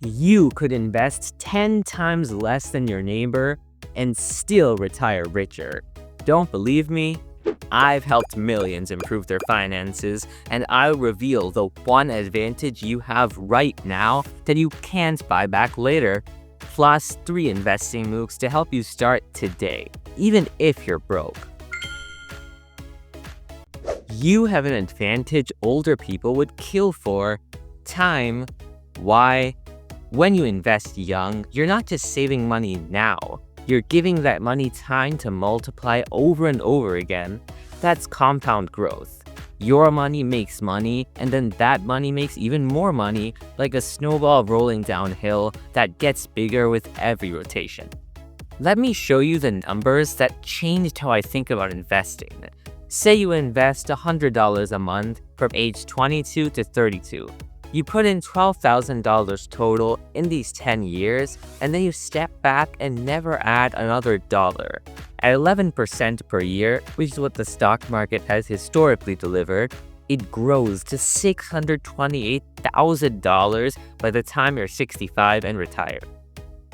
You could invest 10 times less than your neighbor and still retire richer. Don't believe me? I've helped millions improve their finances, and I'll reveal the one advantage you have right now that you can't buy back later, plus 3 investing moves to help you start today, even if you're broke. You have an advantage older people would kill for: time. Why? When you invest young, you're not just saving money now, you're giving that money time to multiply over and over again. That's compound growth. Your money makes money, and then that money makes even more money, like a snowball rolling downhill that gets bigger with every rotation. Let me show you the numbers that changed how I think about investing. Say you invest $100 a month from age 22 to 32. You put in $12,000 total in these 10 years, and then you step back and never add another dollar. At 11% per year, which is what the stock market has historically delivered, it grows to $628,000 by the time you're 65 and retire.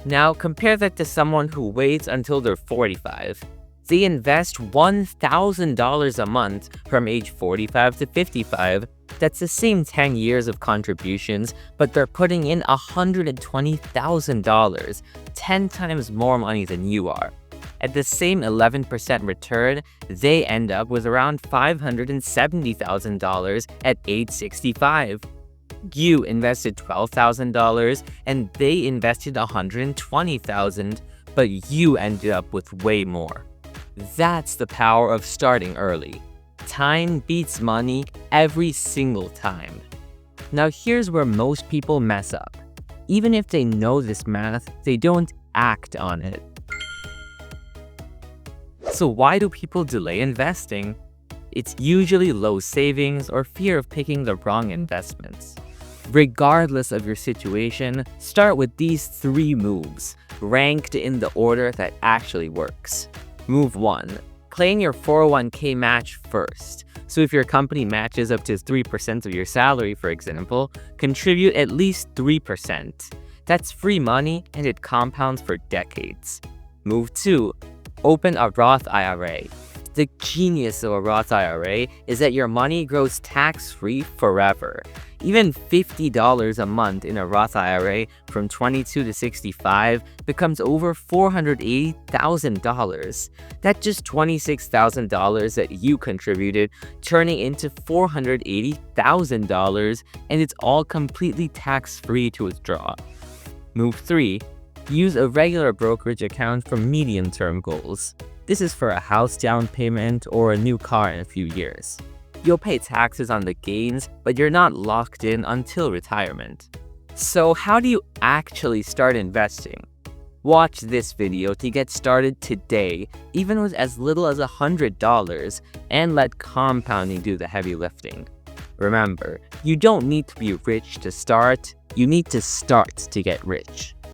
Now compare that to someone who waits until they're 45. They invest $1,000 a month from age 45 to 55. That's the same 10 years of contributions, but they're putting in $120,000, 10 times more money than you are. At the same 11% return, they end up with around $570,000 at age 65. You invested $12,000 and they invested $120,000, but you ended up with way more. That's the power of starting early. Time beats money every single time. Now here's where most people mess up. Even if they know this math, they don't act on it. So why do people delay investing? It's usually low savings or fear of picking the wrong investments. Regardless of your situation, start with these 3 moves, ranked in the order that actually works. Move 1. Claim your 401k match first. So if your company matches up to 3% of your salary, for example, contribute at least 3%. That's free money and it compounds for decades. Move 2. Open a Roth IRA. The genius of a Roth IRA is that your money grows tax-free forever. Even $50 a month in a Roth IRA from 22 to 65 becomes over $480,000. That's just $26,000 that you contributed, turning into $480,000, and it's all completely tax-free to withdraw. Move 3. Use a regular brokerage account for medium-term goals. This is for a house down payment or a new car in a few years. You'll pay taxes on the gains, but you're not locked in until retirement. So how do you actually start investing? Watch this video to get started today, even with as little as $100, and let compounding do the heavy lifting. Remember, you don't need to be rich to start, you need to start to get rich.